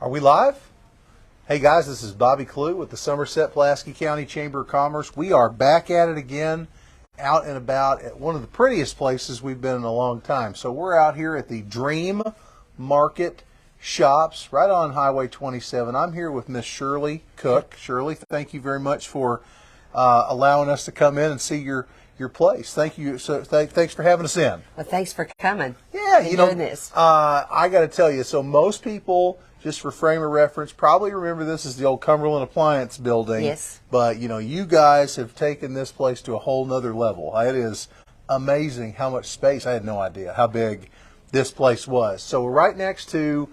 Are we live? Hey guys, this is Bobby Clue with the Somerset-Pulaski County Chamber of Commerce. We are back at it again, out and about at one of the prettiest places we've been in a long time. So we're out here at the Dream Market Shops right on Highway 27. I'm here with Miss Shirley Cook. Shirley, thank you very much for allowing us to come in and see your place. Thank you. So thanks for having us in. Well, thanks for coming. Yeah, doing this. I got to tell you. So most people, just for frame of reference, probably remember this as the old Cumberland Appliance building. Yes. But you guys have taken this place to a whole nother level. It is amazing how much space. I had no idea how big this place was. So we're right next to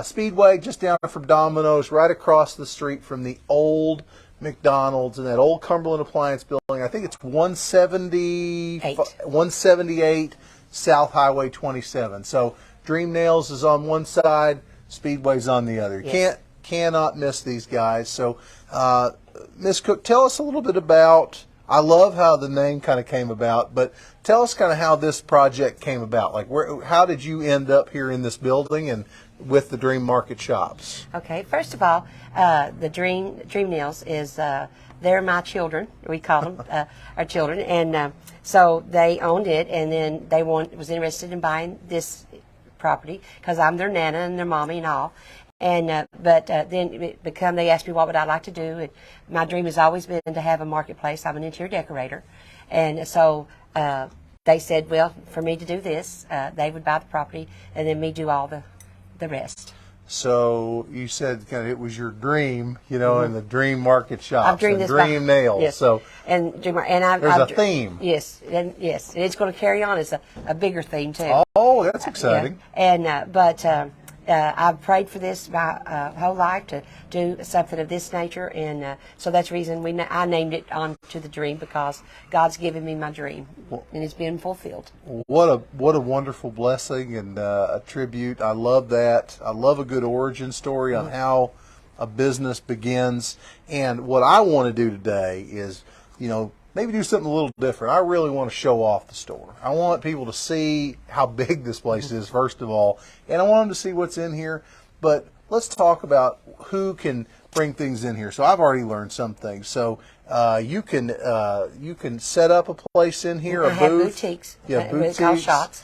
Speedway, just down from Domino's, right across the street from the old McDonald's and that old Cumberland Appliance building. I think it's 178 South Highway 27. So Dream Nails is on one side, Speedway's on the other. Yes. Cannot miss these guys. So Ms. Cook, tell us a little bit about, I love how the name kind of came about, but tell us kind of how this project came about. Like, how did you end up here in this building and with the Dream Market Shops? Okay, first of all, the Dream Nails is, they're my children. We call them our children. And so they owned it, and then they was interested in buying this property because I'm their nana and their mommy and all. And then they asked me what would I like to do. And my dream has always been to have a marketplace. I'm an interior decorator. And so they said, well, for me to do this, they would buy the property and then me do all the rest. So you said kind of it was your dream, in the Dream Market Shops. I've dreamed this Dream Nails. Yes. So there's a theme. Yes, and it's going to carry on as a bigger theme too. Oh, that's exciting. I've prayed for this my whole life to do something of this nature, and so that's the reason I named it On to the Dream, because God's given me my dream, and it's been fulfilled. What a wonderful blessing and a tribute. I love that. I love a good origin story on how a business begins. And what I want to do today is, maybe do something a little different. I really want to show off the store. I want people to see how big this place is, first of all, and I want them to see what's in here. But let's talk about who can bring things in here. So I've already learned some things. So you can set up a place in here, I a have booth. boutiques. Yeah, boutiques. Called shops.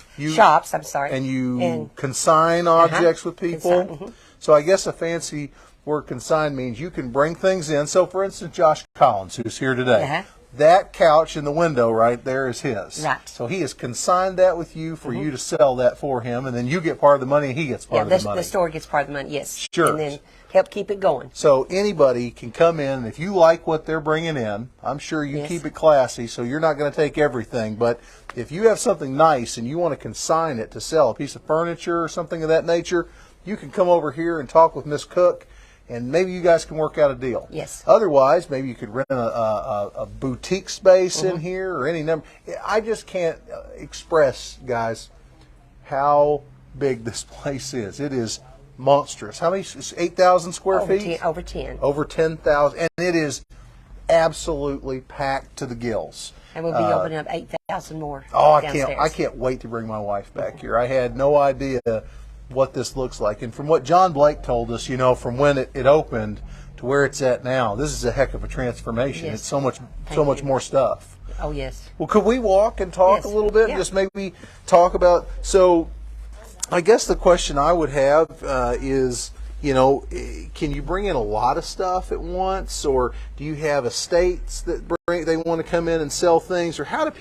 I'm sorry. And you consign objects with people. So I guess a fancy word consign means you can bring things in. So for instance, Josh Collins, who's here today. That couch in the window right there is his. Right. So he has consigned that with you for you to sell that for him, and then you get part of the money and he gets part of the money. The store gets part of the money, yes. Sure. And then help keep it going. So anybody can come in, and if you like what they're bringing in, I'm sure you keep it classy, so you're not going to take everything, but if you have something nice and you want to consign it to sell, a piece of furniture or something of that nature, you can come over here and talk with Miss Cook, and maybe you guys can work out a deal. Yes. Otherwise, maybe you could rent a boutique space in here or any number. I just can't express, guys, how big this place is. It is monstrous. How many? 8,000 square feet? Over 10. Over 10,000. And it is absolutely packed to the gills. And we'll be opening up 8,000 more downstairs. I can't wait to bring my wife back here. I had no idea what this looks like. And from what John Blake told us, from when it opened to where it's at now, this is a heck of a transformation. Yes. It's so much more stuff. Oh, yes. Well, could we walk and talk a little bit? Yeah. Just maybe talk about, so I guess the question I would have is, can you bring in a lot of stuff at once, or do you have estates that they want to come in and sell things, or how do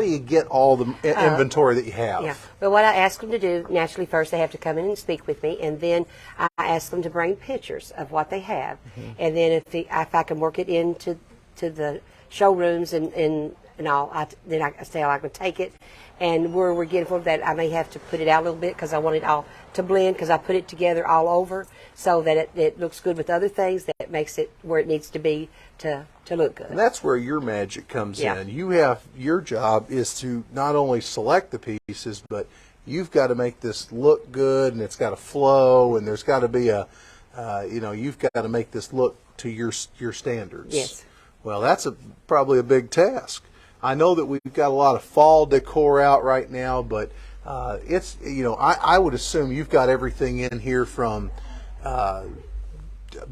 you get all the inventory that you have? Yeah. Well, what I ask them to do, naturally, first they have to come in and speak with me, and then I ask them to bring pictures of what they have. And then if I can work it into the showrooms and all, then I say I can take it. And where we're getting for that, I may have to put it out a little bit because I want it all to blend, because I put it together all over so that it looks good with other things, that makes it where it needs to be to look good. And that's where your magic comes in. Your job is to not only select the pieces, but you've got to make this look good, and it's got to flow, and there's got to be you've got to make this look to your standards. Yes. Well, that's probably a big task. I know that we've got a lot of fall decor out right now, but it's I would assume you've got everything in here from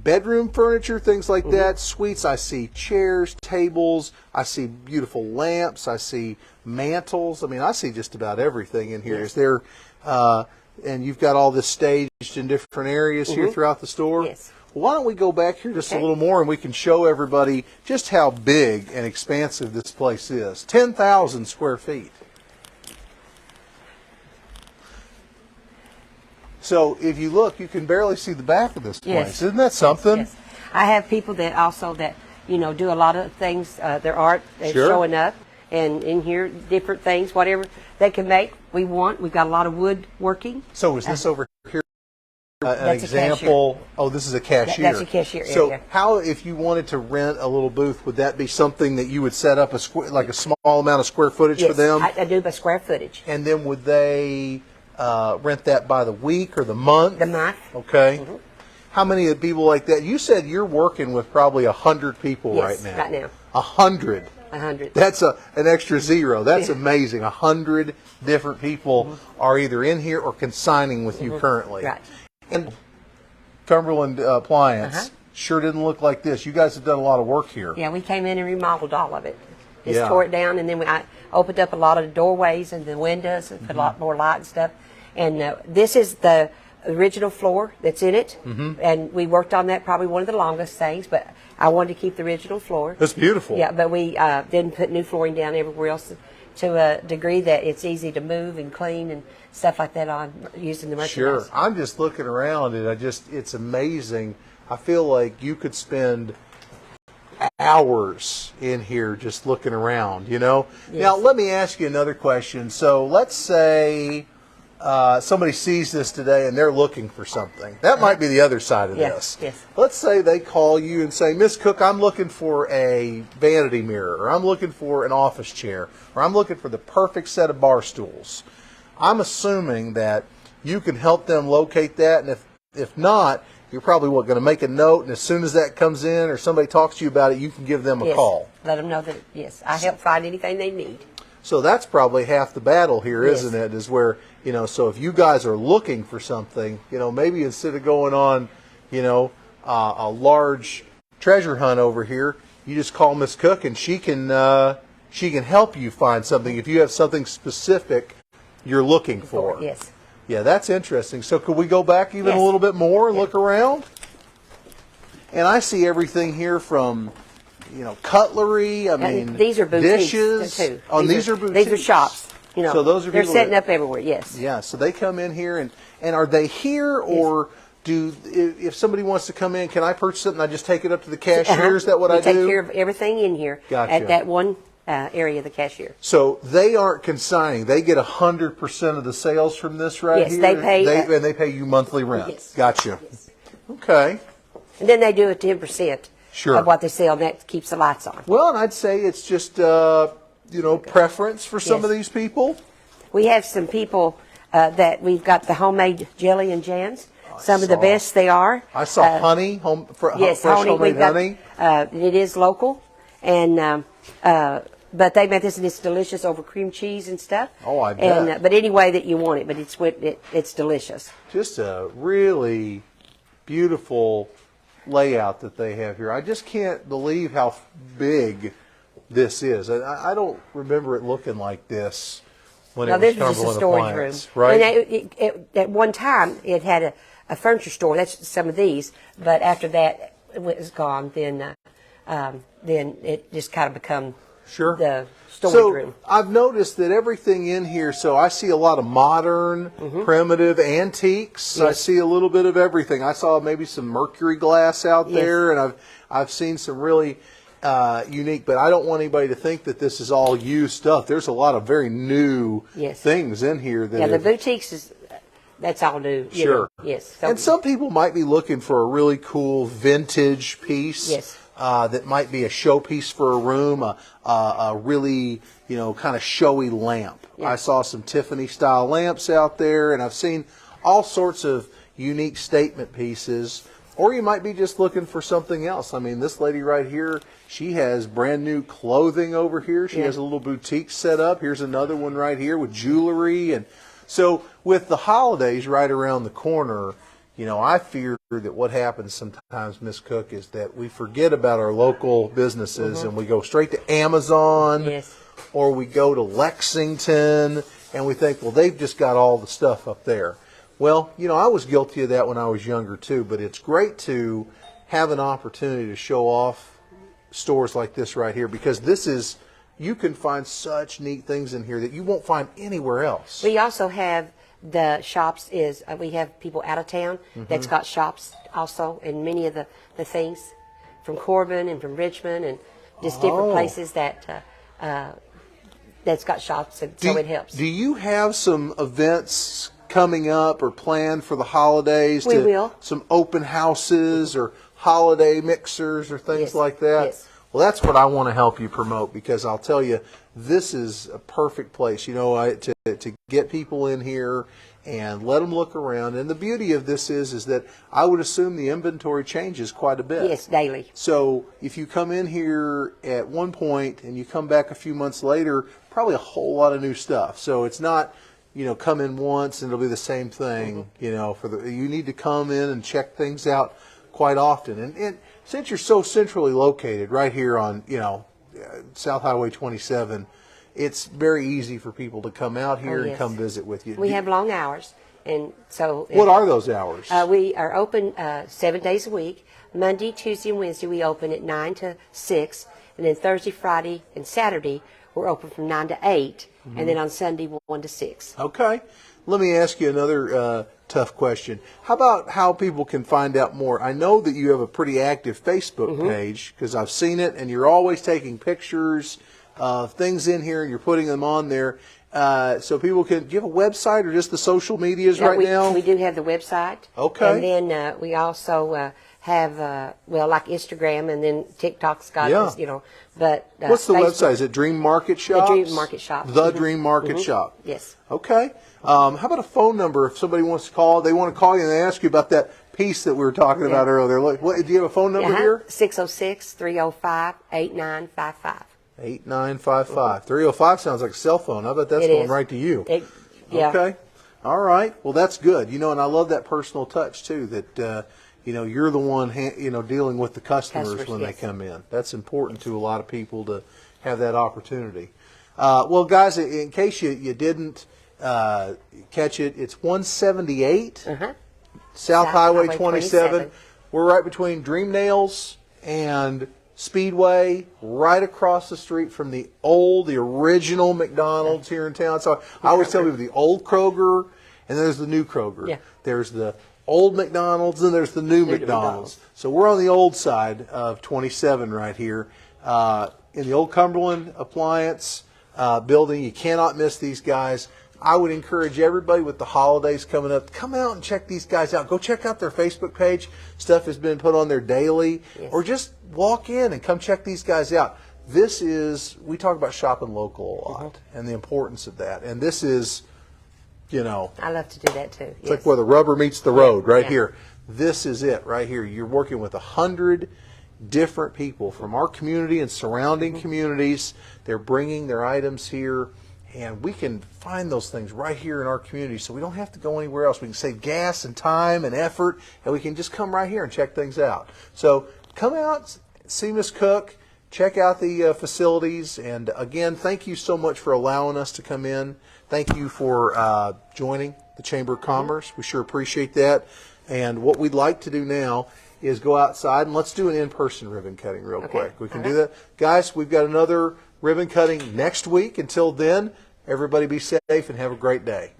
bedroom furniture, things like that, suites. I see chairs, tables. I see beautiful lamps. I see mantles. I mean, I see just about everything in here. Yes. Is there, and you've got all this staged in different areas here throughout the store? Yes. Well, why don't we go back here just a little more and we can show everybody just how big and expansive this place is. 10,000 square feet. So if you look, you can barely see the back of this place. Yes. Isn't that something? Yes. I have people that also that do a lot of things. Their art is Sure. showing up, and in here different things, whatever they can make. We want. We've got a lot of wood working. So is this over here an That's a example? Oh, this is a cashier. That's a cashier So area. how, if you wanted to rent a little booth, would that be something that you would set up like a small amount of square footage Yes, for them? I do by square footage. And then would they rent that by the week or the month? The month. Okay. How many people like that? You said you're working with probably 100 people Yes, right now. right now. 100. 100. That's an extra zero. That's amazing. 100 different people are either in here or consigning with you currently. Right. And Cumberland Appliance sure didn't look like this. You guys have done a lot of work here. Yeah, we came in and remodeled all of it. Just Yeah. tore it down, and then I opened up a lot of the doorways and the windows and put a lot more light and stuff. And this is the original floor that's in it, and we worked on that probably one of the longest things, but I wanted to keep the original floor. That's beautiful. Yeah, but we didn't put new flooring down everywhere else to a degree that it's easy to move and clean and stuff like that on using the merchandise. Sure. I'm just looking around and it's amazing. I feel like you could spend hours in here just looking around, Now, let me ask you another question. So let's say somebody sees this today and they're looking for something. That might be the other side of this. Yes. Let's say they call you and say, Miss Cook, I'm looking for a vanity mirror, or I'm looking for an office chair, or I'm looking for the perfect set of bar stools. I'm assuming that you can help them locate that, and if not, you're probably going to make a note, and as soon as that comes in or somebody talks to you about it, you can give them a Yes. call. Let them know that, yes, I help find anything they need. So that's probably half the battle here, Yes. isn't it? Is where, so if you guys are looking for something, maybe instead of going on, a large treasure hunt over here, you just call Miss Cook and she can help you find something if you have something specific you're looking for. Yes. Yeah, that's interesting. So could we go back even Yes. a little bit more and look around? And I see everything here from, cutlery. I mean, These are boutiques dishes. too. Oh, these are boutiques. These are shops. So those are they're people setting that- up everywhere. Yes. Yeah, so they come in here and are they here, or if somebody wants to come in, can I purchase it and I just take it up to the cashier? Is that what we I do? take care of everything in here Gotcha. at that one area of the cashier. So they aren't consigning; they get 100% of the sales from this right Yes, here. they pay, and they pay you monthly rent. Yes. Gotcha. Yes. Okay. And then they do a 10% Sure. of what they sell, and that keeps the lights on. Well, and I'd say it's just preference for some Yes. of these people. We have some people that we've got the homemade jelly and jams. Some of the saw- best they are. I saw honey, Yes, fresh honey. homemade We've got, honey. it is local, and but they make this, and it's delicious over cream cheese and stuff. Oh, I bet. And but any way that you want it, but it's delicious. Just a really beautiful layout that they have here. I just can't believe how big this is. I don't remember it looking like this when Now it this was is just a Cumberland storage room, Appliance, right? And at one time it had a furniture store. That's some of these, but after that it was gone. Then it just kind of become Sure. the storage So room. I've noticed that everything in here, so I see a lot of modern, primitive antiques. I Yes. see a little bit of everything. I saw maybe some mercury glass out Yes. there, and I've seen some really unique, but I don't want anybody to think that this is all used stuff. There's a lot of very new Yes. things in here. That Yeah, the have- boutiques that's all new. you Sure. know. Yes. So- And some people might be looking for a really cool vintage piece. Yes. That might be a showpiece for a room, a really, kind of showy lamp. Yeah. I saw some Tiffany style lamps out there, and I've seen all sorts of unique statement pieces. Or you might be just looking for something else. I mean, this lady right here, she has brand new clothing over here. She Yeah. has a little boutique set up. Here's another one right here with jewelry. And so with the holidays right around the corner, You know, I fear that what happens sometimes, Miss Cook, is that we forget about our local businesses and we go straight to Amazon Yes. or we go to Lexington and we think, well, they've just got all the stuff up there. Well, you know, I was guilty of that when I was younger too, but it's great to have an opportunity to show off stores like this right here, because this is, you can find such neat things in here that you won't find anywhere else. We also have the shops we have people out of town that's got shops also, and many of the things from Corbin and from Richmond and just different places that that's got shops, and so it helps. Do you have some events coming up or planned for the holidays? We will. Some open houses or holiday mixers or things Yes. like that? Yes. Well, that's what I want to help you promote, because I'll tell you, this is a perfect place, you know, to get people in here and let them look around. And the beauty of this is that I would assume the inventory changes quite a bit. Yes, daily. So if you come in here at one point and you come back a few months later, probably a whole lot of new stuff. So it's not, you know, come in once and it'll be the same thing. You know, you need to come in and check things out quite often. And since you're so centrally located right here on, you know, South Highway 27, it's very easy for people to come out here and yes. come visit with you. We have long hours, and so What are those hours? we are open 7 days a week. Monday, Tuesday, and Wednesday we open at 9 to 6, and then Thursday, Friday, and Saturday we're open from 9 to 8, and then on Sunday 1 to 6. Okay. Let me ask you another tough question. How about how people can find out more? I know that you have a pretty active Facebook page, because I've seen it, and you're always taking pictures of things in here and you're putting them on there. So people can, do you have a website or just the social medias right now? We do have the website. Okay. And then we also have, like Instagram, and then TikTok's got Yeah. this, you know. But What's the Facebook- website? Is it Dream Market Shop? The Dream Market Shop. The Dream Market Shop. Yes. Okay. How about a phone number if somebody wants to call? They want to call you and they ask you about that piece that we were talking about earlier. Look, do you have a phone number here? 606-305-8955. 8955. 305 sounds like a cell phone. I bet that's It going is. right to you. Yeah. Okay. All right. Well, that's good. You know, and I love that personal touch too, that, you know, you're the one, you know, dealing with the customers when yes. they come in. That's important to a lot of people to have that opportunity. Well, guys, in case you didn't catch it, it's 178 South Highway 27. We're right between Dream Nails and Speedway, right across the street from the original McDonald's here in town. So I always tell people the old Kroger, and there's the new Kroger. Yeah. There's the old McDonald's, and there's the new McDonald's. So we're on the old side of 27 right here in the old Cumberland Appliance building. You cannot miss these guys. I would encourage everybody, with the holidays coming up, come out and check these guys out. Go check out their Facebook page. Stuff has been put on there daily. Yes. Or just walk in and come check these guys out. We talk about shopping local a lot and the importance of that. And this is, you know, I love to do that too. it's like where the rubber meets the road right Yeah. here. This is it right here. You're working with 100 different people from our community and surrounding communities. They're bringing their items here, and we can find those things right here in our community, so we don't have to go anywhere else. We can save gas and time and effort, and we can just come right here and check things out. So come out, see Miss Cook, check out the facilities, and again, thank you so much for allowing us to come in. Thank you for joining the Chamber of Commerce. We sure appreciate that. And what we'd like to do now is go outside and let's do an in-person ribbon cutting real quick. We can do that. Guys, we've got another ribbon cutting next week. Until then, everybody be safe and have a great day.